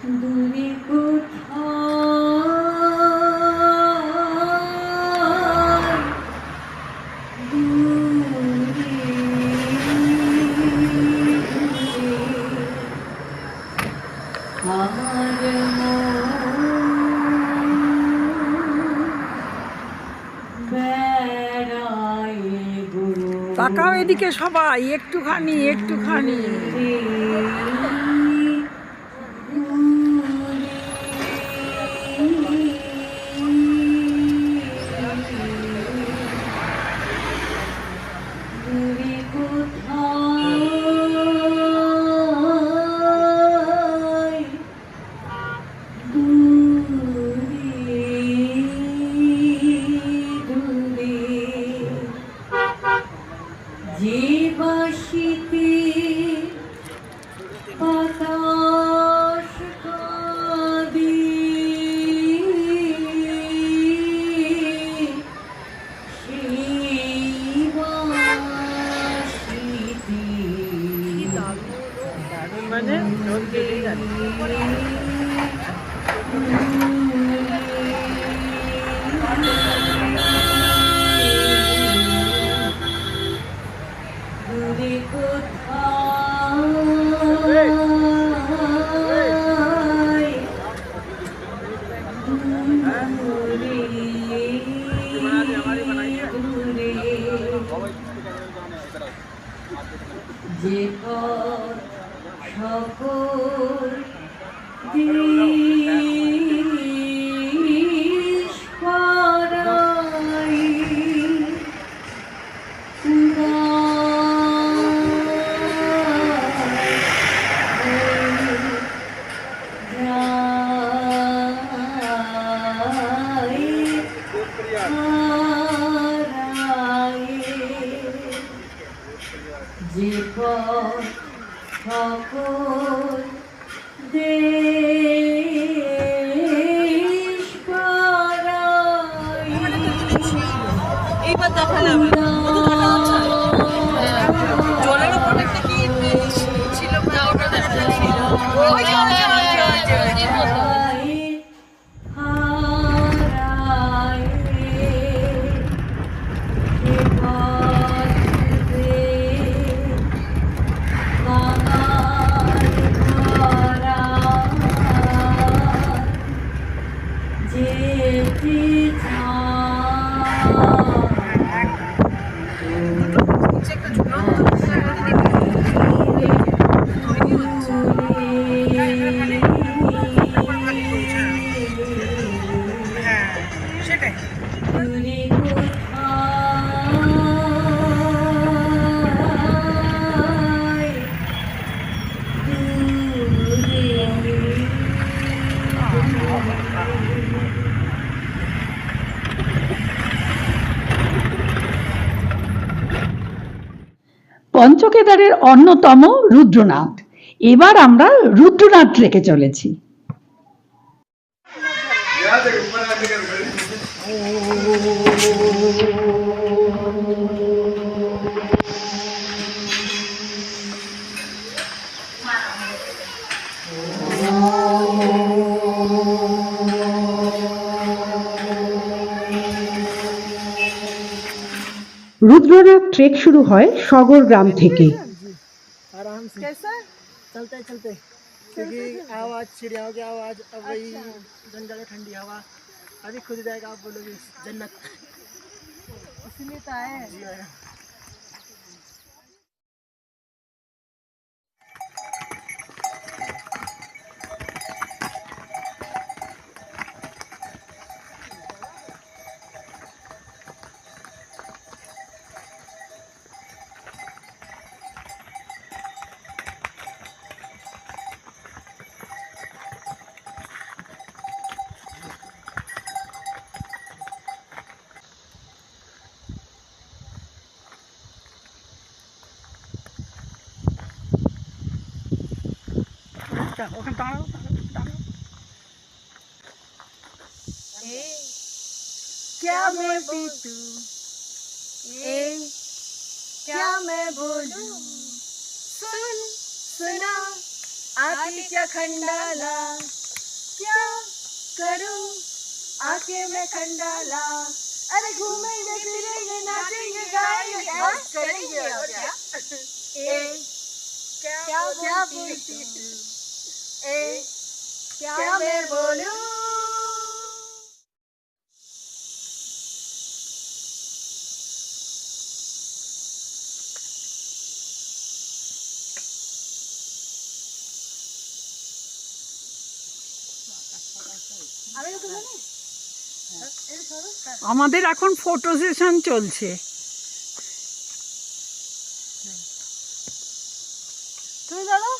দূরে কোথায় দূরে আমার বেড়ায় গো। তাকাও এদিকে সবাই, একটুখানি একটুখানি। দূরে কোথায় দূরে যে বাঁশিতে বাতাস কাঁদে সেই বাঁশিতে মানে দূরে কোথায় দূরে দূরে যে পথ সকল দেশ পারাই যে পথ সকল দেশ পারাই এইবার দেখালাম জলের উপর একটা কি ছিল, ওটা দেখা ছিল। পঞ্চকেদারের অন্যতম রুদ্রনাথ। এবার আমরা রুদ্রনাথ ট্রেকে চলেছি। রুদ্রনাথ ট্রেক শুরু হয় সগর গ্রাম থেকে। आराम से कैसे चलते चलते क्योंकि आवाज चिड़ियाओं की आवाज अब वही जंगल में ठंडी हवा अभी खुद जाएगा आप बोलोगे जन्नत इसलिए तो आए जी आया। ওখানে দাঁড়াও দাঁড়াও। क्या मैं बीतू क्या मैं बोलूं सुन सुना आके क्या खंडाला, क्या करूं आके मैं खंडाला। अरे घूमेंगे फिरेंगे नाचेंगे गाएंगे ऐश करेंगे और क्या। क्या बोलती तू? क्या मैं बोलूं? আমাদের এখন ফটো সেশন চলছে। তুমি দাঁড়াও।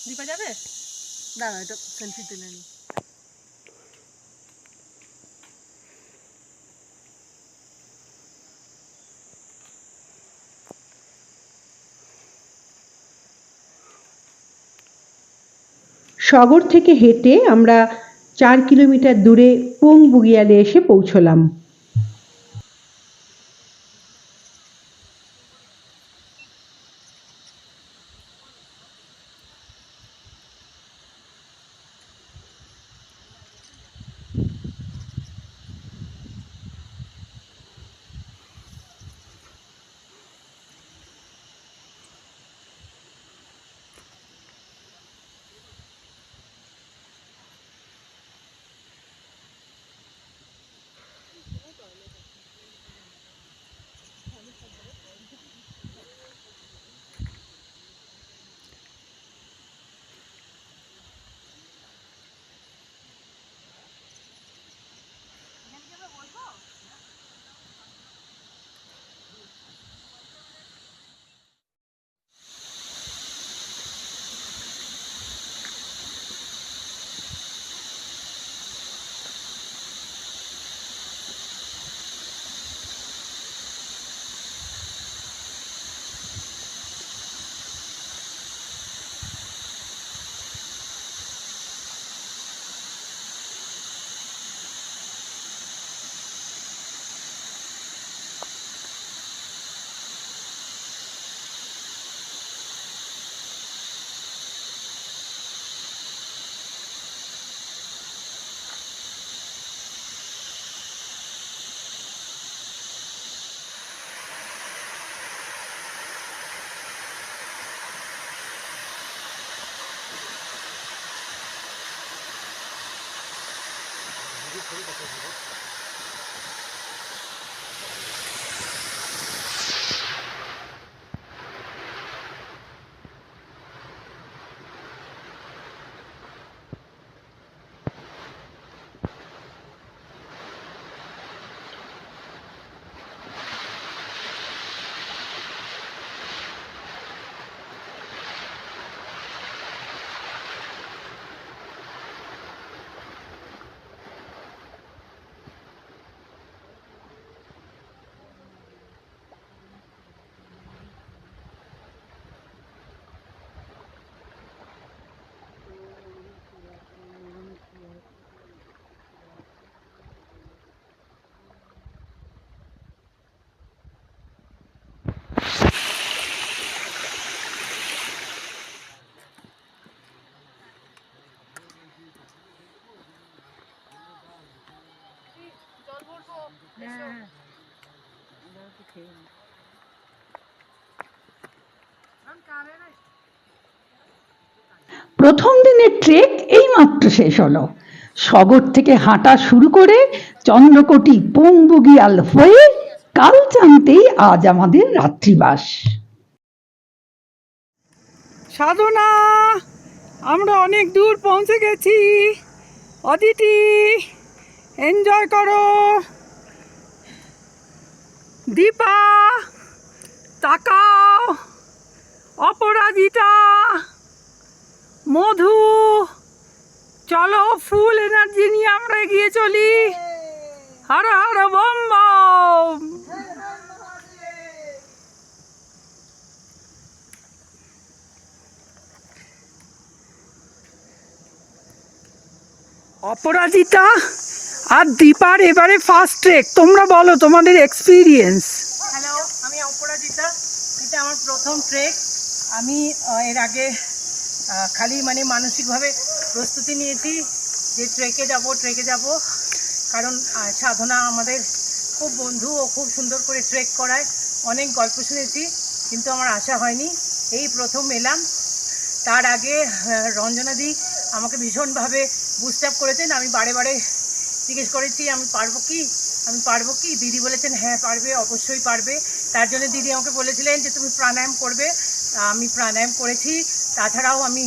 দীপা যাবে? দাঁড়া এটা সেলফি তুলে নি। শগর থেকে হেঁটে আমরা 4 কিলোমিটার দূরে পোং বুগিয়ালে এসে পৌঁছলাম। প্রথম দিনের ট্রেক এইমাত্র শেষ হলো। শগর থেকে হাঁটা শুরু করে চন্দ্রকোটি পোং বুগিয়াল হয়ে কাল চাঁদতেই আজ আমাদের রাত্রিবাস। সাধনা, আমরা অনেক দূর পৌঁছে গেছি। অদিতি, এনজয় করো। দীপা, তাকাও। অপরাজিতা, মধু, চলো ফুল এনার্জি নিয়ে আমরা এগিয়ে চলি। Har Har bomb bomb. অপরাজিতা আর দীপার এবারে ফার্স্ট ট্রেক, তোমরা বলো তোমাদের এক্সপিরিয়েন্স। হ্যালো, আমি অপরাজিতা। এটা আমার প্রথম ট্রেক। আমি এর আগে খালি মানে মানসিকভাবে প্রস্তুতি নিয়েছি যে ট্রেকে যাব, কারণ সাধনা আমাদের খুব বন্ধু ও খুব সুন্দর করে ট্রেক করায়। অনেক গল্প শুনেছি, কিন্তু আমার আশা হয়নি, এই প্রথম এলাম। তার আগে রঞ্জনাদি আমাকে ভীষণভাবে বুস্ট আপ করেছেন। আমি বারে বারে জিজ্ঞেস করেছি আমি পারবো কি। দিদি বলেছেন হ্যাঁ পারবে, অবশ্যই পারবে। তার জন্য দিদি আমাকে বলেছিলেন যে তুমি প্রাণায়াম করবে। আমি প্রাণায়াম করেছি। তাছাড়াও আমি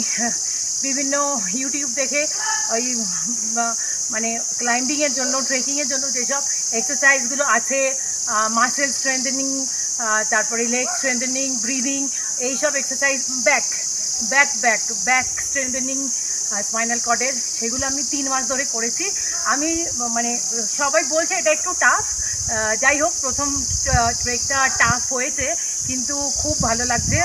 বিভিন্ন ইউটিউব দেখে ওই মানে ক্লাইম্বিংয়ের জন্য, ট্রেকিংয়ের জন্য যেসব এক্সারসাইজগুলো আছে, মাসেল স্ট্রেংথেনিং, তারপরে লেগ স্ট্রেংথেনিং, ব্রিদিং, এইসব এক্সারসাইজ, ব্যাক স্ট্রেংথেনিং, স্পাইনাল কর্ডের, সেগুলো আমি 3 মাস ধরে করেছি। আমি মানে সবাই বলছে এটা একটু টাফ, যাই হোক প্রথম ট্রেকটা টাফ হয়েছে, কিন্তু খুব ভালো লাগছে।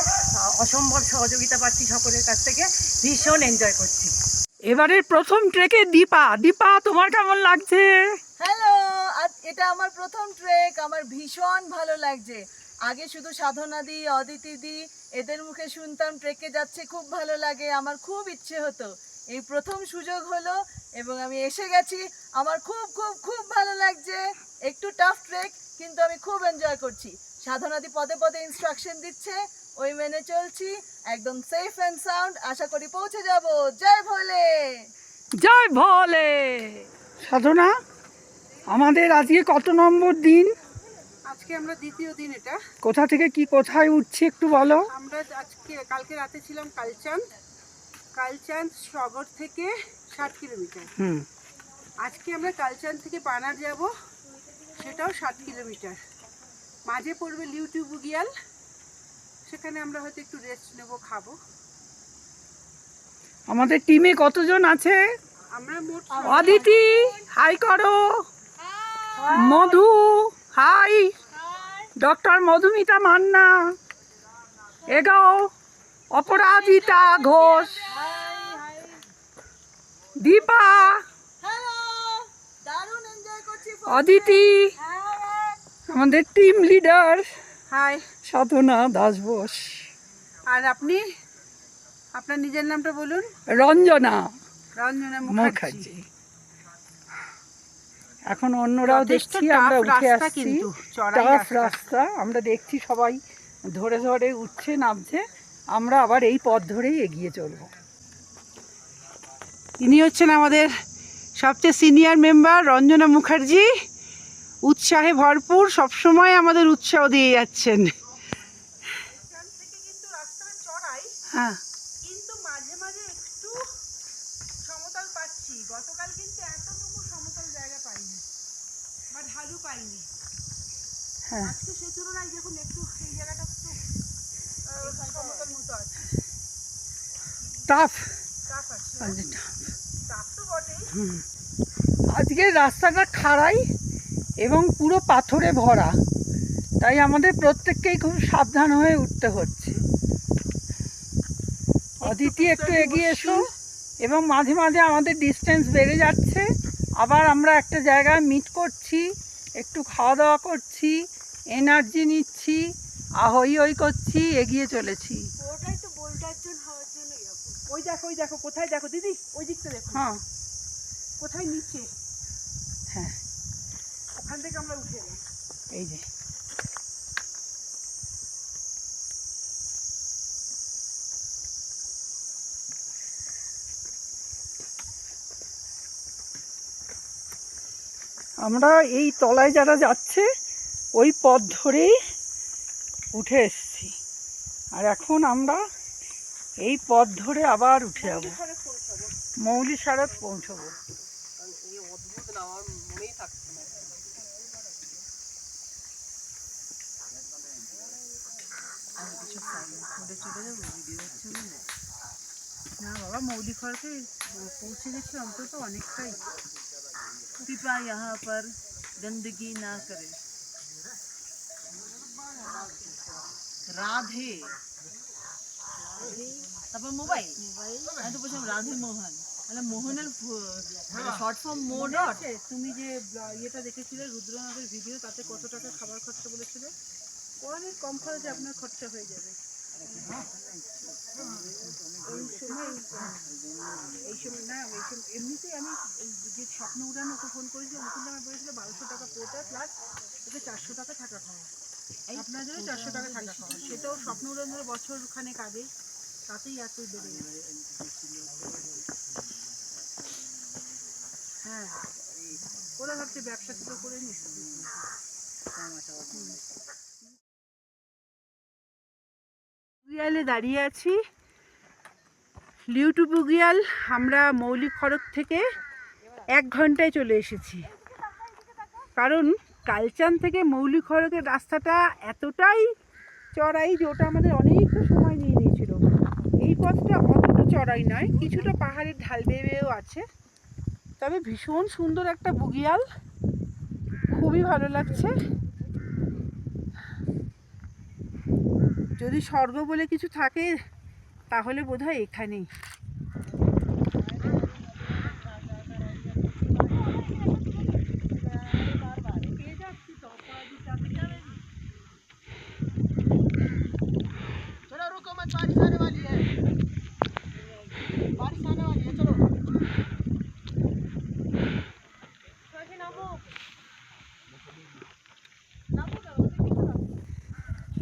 অসম্ভব সহযোগিতা পাচ্ছি সকলের কাছ থেকে, ভীষণ এনজয় করছি। এবারের প্রথম ট্রেকে দীপা তোমার কেমন লাগছে? হ্যালো, আজ এটা আমার প্রথম ট্রেক। আমার ভীষণ ভালো লাগছে। আগে শুধু সাধনাদি, অদিতিদি এদের মুখে শুনতাম ট্রেকে যাচ্ছে, খুব ভালো লাগে। আমার খুব ইচ্ছে হতো, এই প্রথম সুযোগ হলো এবং আমি এসে গেছি। আমার খুব খুব খুব ভালো লাগছে। একটু টাফ ট্রেক, কিন্তু আমি খুব এনজয় করছি। সাধনাদি পদে পদে ইনস্ট্রাকশন দিচ্ছে, ওই মেনে চলছি। একদম সেফ অ্যান্ড সাউন্ড, আশা করি পৌঁছে যাব। জয় ভোলে। জয় ভোলে। সাধনা, আমাদের আজকে কত নম্বর দিন? আজকে আমরা দ্বিতীয় দিন। এটা কোথা থেকে কি কোথায় উঠছি একটু বলো। আমরা কালকে রাতে ছিলাম কালচাঁদ শগর থেকে 60 কিলোমিটার। আজকে আমরা কালচাঁদ থেকে পানার যাব, সেটাও 60 কিলোমিটার। মাঝে পড়বে লিউটিউ বুগিয়াল, সেখানে আমরা হয়তো একটু রেস্ট নেব, খাবো। আমাদের টিমে কতজন আছে? আমরা মোট অদিতি হাই করো, মধু হাই, ডক্টর মধুমিতা মান্না, এগাও, অপরাজিতা ঘোষ, দীপা, দারুণ এনজয় করছি। অদিতি, আমাদের টিম লিডার হাই। সাধনা দাস বোস। আর আপনি আপনার নিজের নামটা বলুন। রঞ্জনা রঞ্জনা মুখার্জি। মুখার্জি। এখন অন্যরাও যথেষ্ট দেখছি, tough আমরা উঠে রাস্তা আসছি। কিন্তু, চড়াই টাফ রাস্তা। রাস্তা আমরা দেখছি, সবাই ধরে ধরে উঠছে নামছে। আমরা আবার এই পথ ধরেই এগিয়ে চলবো। ইনি হচ্ছেন আমাদের সবচেয়ে সিনিয়র মেম্বার রঞ্জনা মুখার্জি। উৎসাহে ভরপুর, সবসময় আমাদের উৎসাহ দিয়ে যাচ্ছেন। হ্যাঁ, কিন্তু মাঝে মাঝে একটু সমতল পাচ্ছি। গতকাল কিন্তু এতটুকু সমতল জায়গা পাইনি বা ঢালু পাইনি। হ্যাঁ, আজকে সেই তুলনায় দেখুন একটু এই জায়গাটা একটু সমতল মতো আছে। টাফ টাফ আছে, টাফ তো বটেই। আজকে রাস্তাটা খাড়াই এবং পুরো পাথরে ভরা, তাই আমাদের প্রত্যেককেই খুব সাবধান হয়ে উঠতে হচ্ছে। অদিতি একটু এগিয়ে এসো, এবং মাঝে মাঝে আমাদের ডিস্টেন্স বেড়ে যাচ্ছে। আবার আমরা একটা জায়গায় মিট করছি, একটু খাওয়া দাওয়া করছি, এনার্জি নিচ্ছি, হই হই করছি, এগিয়ে চলেছি। ওটাই তো বোল্টারজন হওয়ার জন্য এরকম। ওই দেখো কোথায়, দেখো দিদি, ওই দিকটা দেখো হ্যাঁ কোথায় নিচে। হ্যাঁ, ওখান থেকে আমরা উঠে এলাম। এই যে আমরা এই তলায় যারা যাচ্ছে ওই পথ ধরেই উঠে এসেছি, আর এখন আমরা এই পথ ধরে আবার উঠে যাব, মৌলিসারাত পৌঁছবো। না বাবা, মৌলি খড়কে পৌঁছে গেছি অন্তত অনেকটাই। पिपा यहाँ पर गंदगी ना करे। রাধে তারপর মোবাইল আমি তো বলছিলাম রাধে মোহন, মানে মোহনের শর্ট ফর্ম মোড। তুমি যে ইয়েটা দেখেছিলে রুদ্রনাথের ভিডিও, তাতে কত টাকা খাবার খরচা বলেছিলে? অনেক কম খরচে আপনার খরচা হয়ে যাবে। এই সময় না, এমনিতেই আমি যে স্বপ্ন উড়ানো ওকে ফোন করেছিলাম, ওখান থেকে বলেছিল 1200 টাকা পোর্টার প্লাস ওকে 400 টাকা থাকা খাওয়া। আপনার জন্য 400 টাকা থাকা খাওয়া, সেটাও স্বপ্ন উড়ানোর বছর খানেক আগে, তাতেই এত বেড়ে গেছে। হ্যাঁ, ওরা ভাবছে ব্যবসা থেকে করে নিস। বুগিয়ালে দাঁড়িয়ে আছি, লিউ টু বুগিয়াল। আমরা মৌলিক খড়ক থেকে 1 ঘন্টায় চলে এসেছি, কারণ কালচান থেকে মৌলিক খড়কের রাস্তাটা এতটাই চড়াই যে ওটা আমাদের অনেকটা সময় নিয়ে নিয়েছিল। এই পথটা অতটা চড়াই নয়, কিছুটা পাহাড়ের ঢাল বেয়েও আছে, তবে ভীষণ সুন্দর একটা বুগিয়াল, খুবই ভালো লাগছে। যদি স্বর্গ বলে কিছু থাকে তাহলে বোধহয় এখানেই।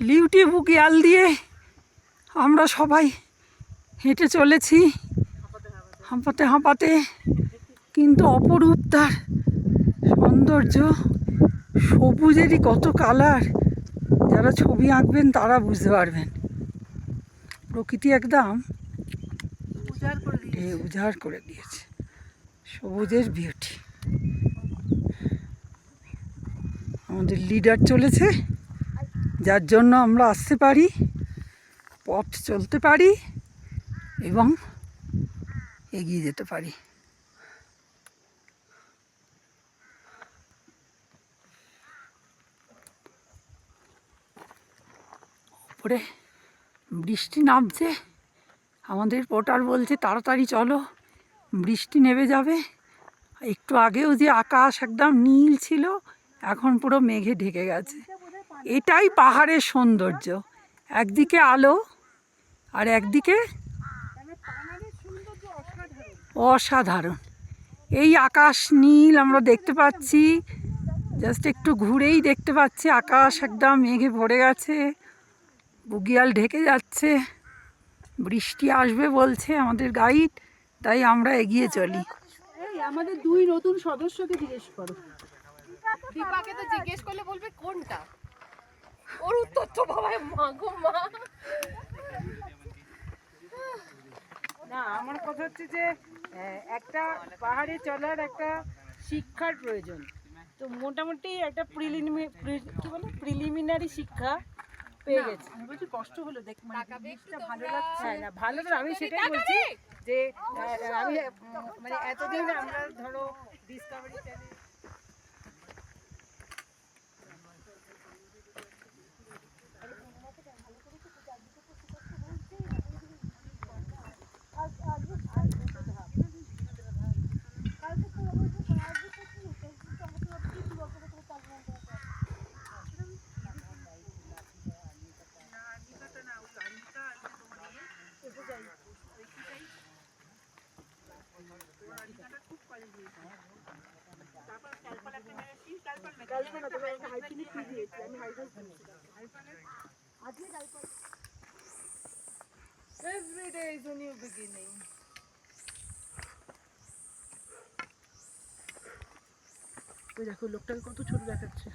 লিউটি বুগিয়াল দিয়ে আমরা সবাই হেঁটে চলেছি হাঁপাতে হাঁপাতে, কিন্তু অপরূপ তার সৌন্দর্য, সবুজেরই কত কালার, যারা ছবি আঁকবেন তারা বুঝতে পারবেন। প্রকৃতি একদম উজাড় করে দিয়েছে, সবুজের বিউটি। আমাদের লিডার চলেছে, যার জন্য আমরা আসতে পারি, পথ চলতে পারি এবং এগিয়ে যেতে পারি। উপরে বৃষ্টি নামছে, আমাদের পোর্টার বলছে তাড়াতাড়ি চলো, বৃষ্টি নেমে যাবে। একটু আগেও যে আকাশ একদম নীল ছিল, এখন পুরো মেঘে ঢেকে গেছে। এটাই পাহাড়ের সৌন্দর্য, একদিকে আলো আর একদিকে অসাধারণ। এই আকাশ নীল আমরা দেখতে পাচ্ছি, জাস্ট একটু ঘুরেই দেখতে পাচ্ছি আকাশ একদম মেঘে ভরে গেছে, বুগিয়াল ঢেকে যাচ্ছে, বৃষ্টি আসবে বলছে আমাদের গাইড, তাই আমরা এগিয়ে চলি। এই আমাদের 2 নতুন সদস্যকে জিজ্ঞেস করো। দীপাকে তো জিজ্ঞেস করলে বলবে কোনটা, ওর উত্তর তো বাবা মা গো মা। না, আমার কথা হচ্ছে যে একটা পাহাড়ে চলার একটা শিক্ষার প্রয়োজন, তো মোটামুটি একটা প্রিলিমিনারি শিক্ষা পেয়ে গেছে। আমি বলছি কষ্ট হলো দেখ, মানে ভালো লাগছে। হ্যাঁ না, ভালো তো আমি সেটাই বলছি যে আমি মানে এতদিন আমরা ধরো Discovery channel Every day is a new beginning. ওই দেখো লোকটাকে কত ছোট দেখাচ্ছে।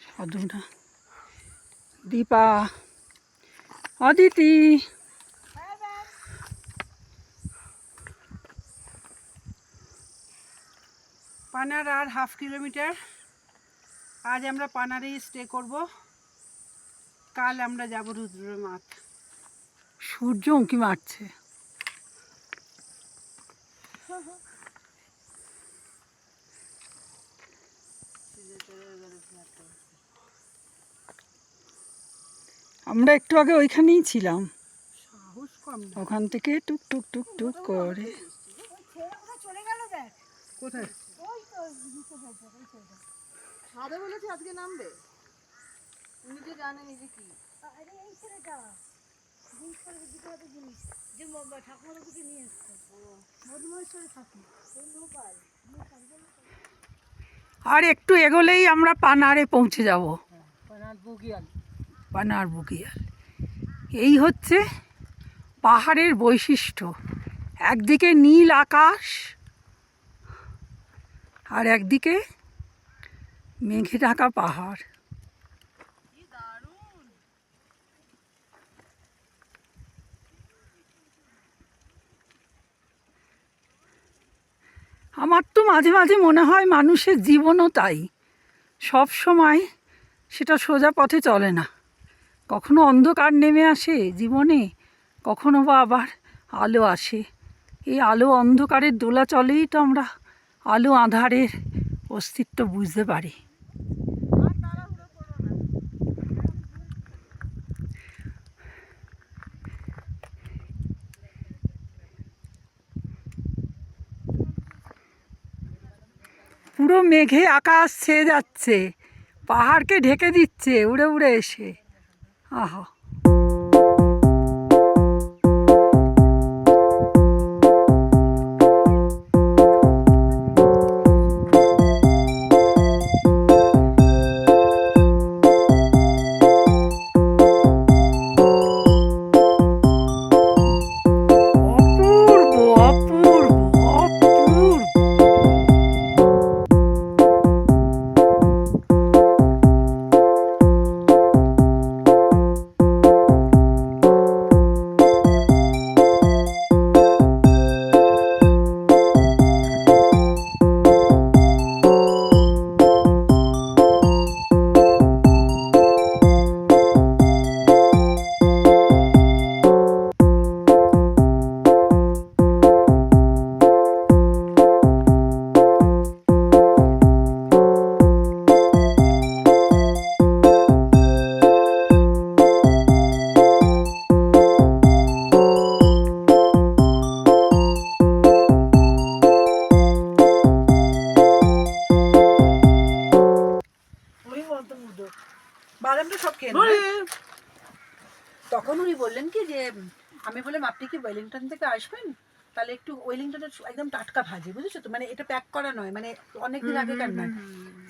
সাধু না, দীপা, অদিতি, পানার আর 1/2 কিলোমিটার। আজ আমরা পানারেই স্টে করব, কাল আমরা যাব রুদ্রনাথ। সূর্য উঁকি মারছে। আমরা একটু আগে ওইখানেই ছিলাম, সাহস কম না। ওখান থেকে টুক টুক টুক টুক করে। কোথায়? সাদা বলেছে আজকে নামবে, নিজে জানে নিজে কি। আর একটু এগোলেই আমরা পানারে পৌঁছে যাব, পানার বুগিয়াল। পানার বুগিয়াল। এই হচ্ছে পাহাড়ের বৈশিষ্ট্য, একদিকে নীল আকাশ আর একদিকে মেঘে ঢাকা পাহাড়। আমার তো মাঝে মাঝে মনে হয় মানুষের জীবনও তাই, সব সময় সেটা সোজা পথে চলে না, কখনো অন্ধকার নেমে আসে জীবনে, কখনো বা আবার আলো আসে। এই আলো অন্ধকারের দোলাচলেই তো আমরা আলো আঁধারের অস্তিত্ব বুঝতে পারি। পুরো মেঘে আকাশ ছেয়ে যাচ্ছে, পাহাড়কে ঢেকে দিচ্ছে উড়ে উড়ে এসে। আহা, অপূর্ব অপূর্ব অপূর্ব। বাদামটা সব খেয়ে নেবে। তখন উনি বললেন কি যে আমি বললাম আপনি কি ওয়েলিংটন থেকে আসবেন, তাহলে একটু ওয়েলিংটনের একদম টাটকা ভাজি, বুঝেছো তো, মানে এটা প্যাক করা নয়, মানে অনেকদিন আগেকার নয়।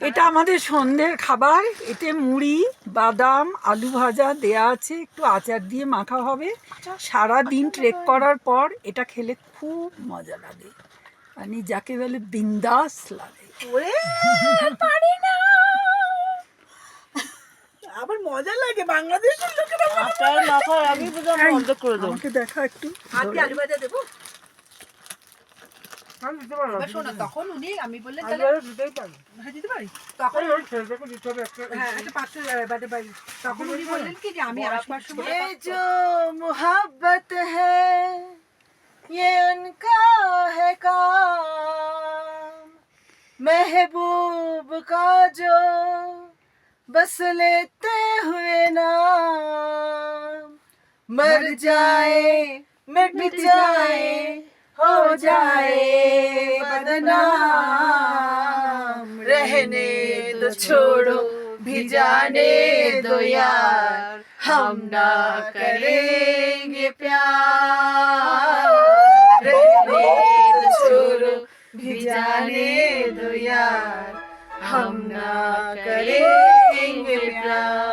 এটা আমাদের সন্ধ্যের খাবার, এতে মুড়ি, বাদাম, আলু ভাজা দেয়া আছে, একটু আচার দিয়ে মাখা হবে। সারা দিন ট্রেক করার পর এটা খেলে খুব মজা লাগে, মানে যাকে বলে বিন্দাস লাগে। ওরে পারি না, আবার মজা লাগে বাংলাদেশের লোকেরা। আচার মাখার আগে বুঝে আমি বন্ধ করে দেবো। আমাকে দেখা একটু। আর কি আলু ভাজা দেবো? এবার শোনো, তখন উনি আমি বললেন তাহলে হ্যাঁ দিতে পারি, তখন হ্যাঁ একটা পাত্র বাদে পারি। তখন উনি বললেন কি যে আমি আসবার সময় ये जो मोहब्बत है ये उनका है काम, महबूब का जो बस लेते हुए नाम, मर जाए मिट जाए हो जाए बदनाम, रहने दो छोड़ो भिजाने दो यार, हम ना करेंगे प्यार, रहने दो छोड़ो भिजाने दो यार, हम ना करेंगे प्यार।